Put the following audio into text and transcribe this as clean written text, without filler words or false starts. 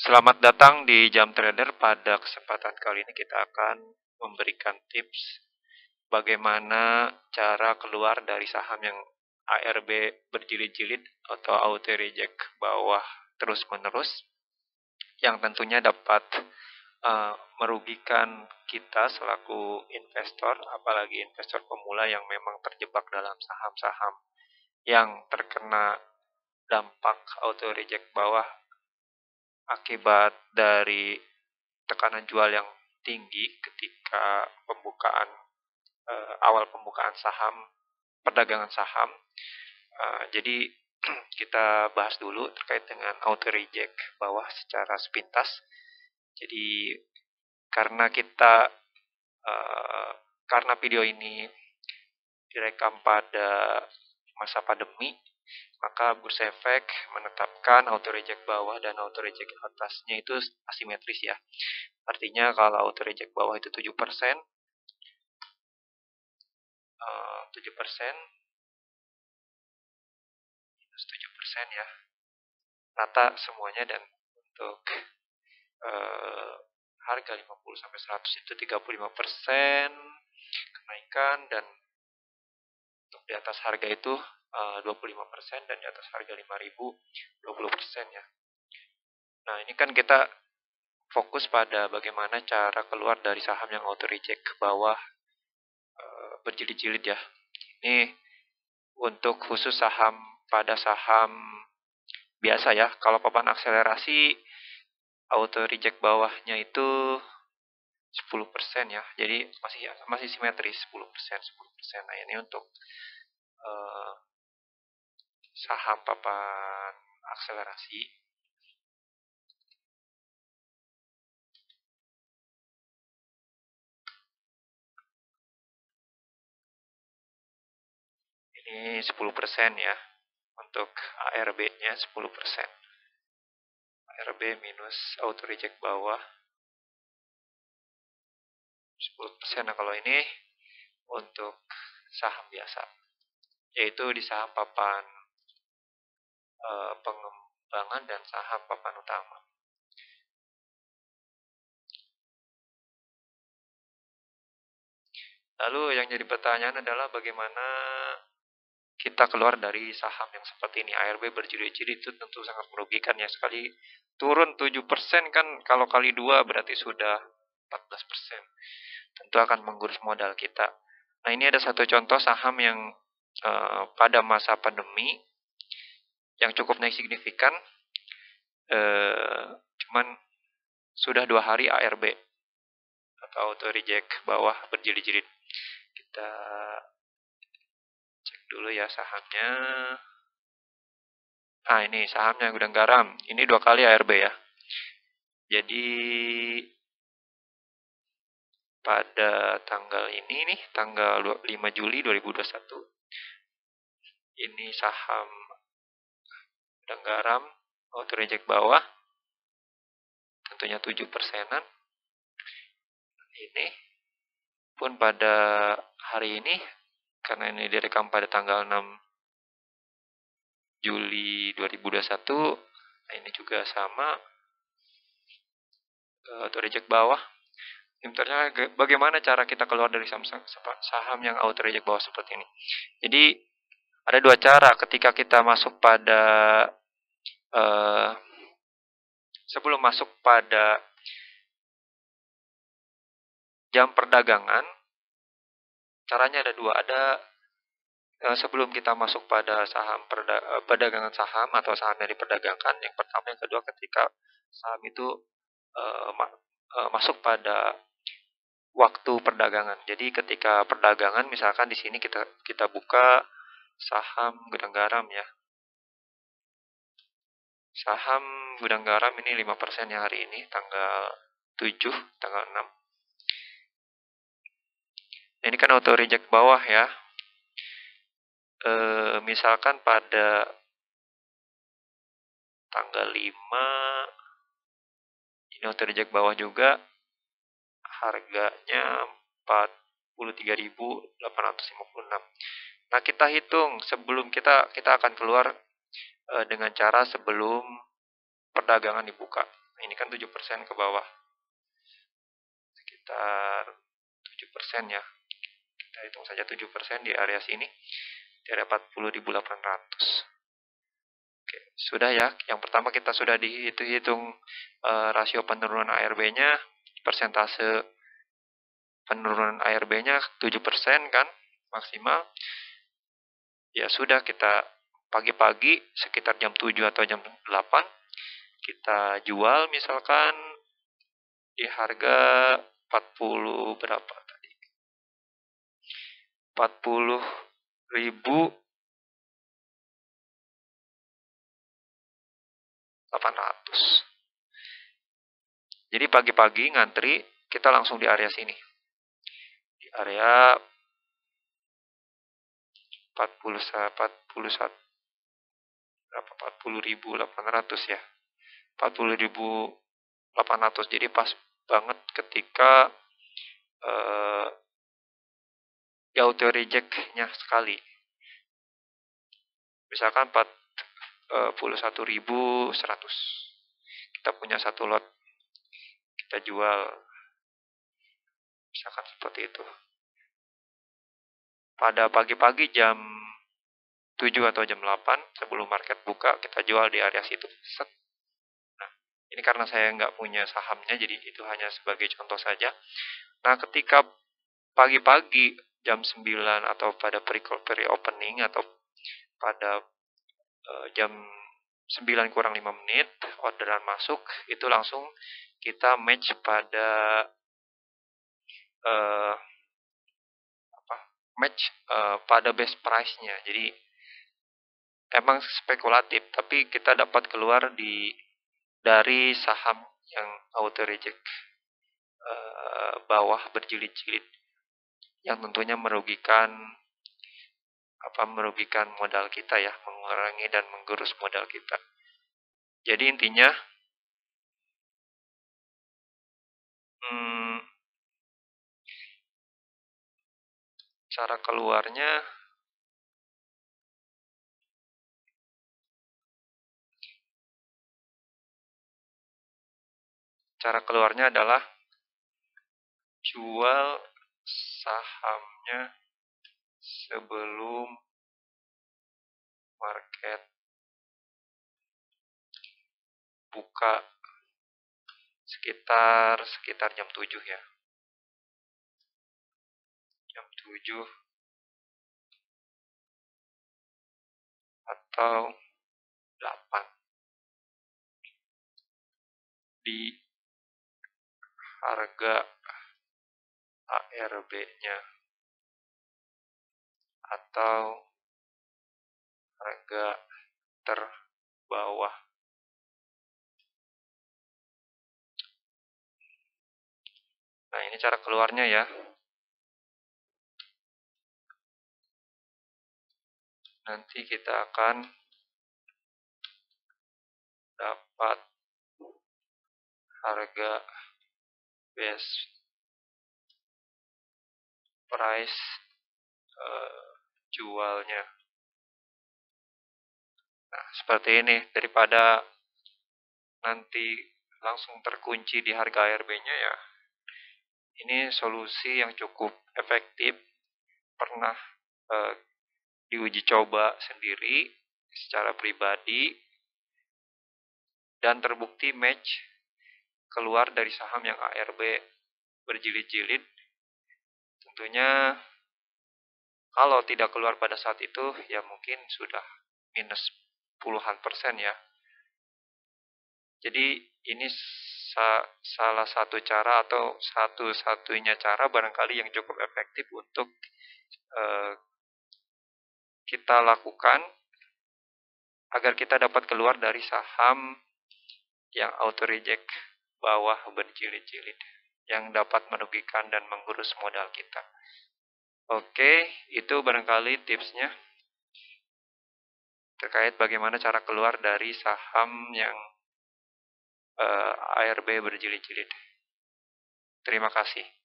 Selamat datang di Jam Trader. Pada kesempatan kali ini kita akan memberikan tips bagaimana cara keluar dari saham yang ARB berjilid-jilid atau auto reject bawah terus-menerus, yang tentunya dapat merugikan kita selaku investor, apalagi investor pemula yang memang terjebak dalam saham-saham yang terkena dampak auto reject bawah akibat dari tekanan jual yang tinggi ketika awal pembukaan saham, perdagangan saham. Jadi kita bahas dulu terkait dengan auto reject bawah secara sepintas. Jadi karena karena video ini direkam pada masa pandemi, maka Bursa Efek menetapkan auto reject bawah dan auto reject atasnya itu asimetris ya. Artinya kalau auto reject bawah itu 7%, 7% minus 7% ya, rata semuanya. Dan untuk harga 50 sampai 100 itu 35% kenaikan, dan untuk di atas harga itu 25%, dan di atas harga 5.000 20% ya. Nah, ini kan kita fokus pada bagaimana cara keluar dari saham yang auto reject ke bawah berjilid-jilid ya. Ini untuk khusus pada saham biasa ya. Kalau papan akselerasi auto reject bawahnya itu 10% ya. Jadi masih simetris 10%. Nah, ini untuk saham papan akselerasi. Ini 10% ya. Untuk ARB-nya 10%. ARB minus auto reject bawah 10%. Nah, kalau ini untuk saham biasa, yaitu di saham papan pengembangan dan saham papan utama. Lalu yang jadi pertanyaan adalah bagaimana kita keluar dari saham yang seperti ini. ARB berjilid-jilid itu tentu sangat merugikan ya. Sekali turun 7% kan, kalau kali 2 berarti sudah 14%. Tentu akan menggurus modal kita. Nah, ini ada satu contoh saham yang pada masa pandemi yang cukup naik signifikan, cuman sudah 2 hari ARB atau auto reject bawah berjilid-jilid. Kita cek dulu ya sahamnya. Nah, ini sahamnya Gudang Garam. Ini 2 kali ARB ya. Jadi pada tanggal ini nih, tanggal 5 Juli 2021, ini saham Gudang Garam auto reject bawah, tentunya 7%-an. Ini pun pada hari ini, karena ini direkam pada tanggal 6 Juli 2021, nah ini juga sama auto reject bawah. Sebenarnya bagaimana cara kita keluar dari saham yang auto reject bawah seperti ini? Jadi ada 2 cara ketika kita masuk pada sebelum masuk pada jam perdagangan. Caranya ada 2. Ada sebelum kita masuk pada saham perdagangan saham atau saham yang diperdagangkan. Yang pertama, yang kedua ketika saham itu masuk pada waktu perdagangan. Jadi ketika perdagangan, misalkan di sini kita buka saham Gudang Garam ya. Saham Gudang Garam ini 5% ya hari ini, tanggal 7, tanggal 6. Ini kan auto reject bawah ya. Misalkan pada tanggal 5 ini auto reject bawah juga, harganya 43.856. Nah, kita hitung sebelum kita akan keluar dengan cara sebelum perdagangan dibuka. Nah, Ini kan 7% ke bawah. Sekitar 7% ya. Kita hitung saja 7% di area sini. Di area 40.800. Oke, sudah ya. Yang pertama kita sudah dihitung rasio penurunan ARB-nya, persentase penurunan ARB-nya 7% kan maksimal. Ya sudah, kita pagi-pagi sekitar jam 7 atau jam 8 kita jual misalkan di harga 40 berapa tadi? 40.800. Jadi pagi-pagi ngantri, kita langsung di area sini. Di area 40.800 ya. 40.800. Jadi pas banget ketika di auto reject-nya sekali. Misalkan 41.100. Kita punya satu lot, kita jual. Misalkan seperti itu. Pada pagi-pagi jam 7 atau jam 8 sebelum market buka, kita jual di area situ. Set. Nah, ini karena saya nggak punya sahamnya, jadi itu hanya sebagai contoh saja. Nah, ketika pagi-pagi jam 9 atau pada pre-opening atau pada jam 9 kurang 5 menit, orderan masuk, itu langsung kita match pada pada best price-nya. Jadi emang spekulatif, tapi kita dapat keluar dari saham yang auto reject bawah berjilid-jilid, yang tentunya merugikan modal kita ya, mengurangi dan menggerus modal kita. Jadi intinya cara keluarnya adalah jual sahamnya sebelum market buka sekitar jam 7 ya. Jam 7 atau 8 di harga ARB-nya atau harga terbawah. Nah, ini cara keluarnya ya. Nanti kita akan dapat harga best price jualnya. Nah, seperti ini. Daripada nanti langsung terkunci di harga ARB-nya ya. Ini solusi yang cukup efektif. Pernah diuji coba sendiri secara pribadi dan terbukti match keluar dari saham yang ARB berjilid-jilid. Tentunya kalau tidak keluar pada saat itu ya mungkin sudah minus puluhan persen ya. Jadi ini salah satu cara atau satu-satunya cara barangkali yang cukup efektif untuk kita lakukan agar kita dapat keluar dari saham yang auto reject bawah berjilid-jilid yang dapat merugikan dan menggerus modal kita. Oke, itu barangkali tipsnya terkait bagaimana cara keluar dari saham yang ARB berjilid-jilid. Terima kasih.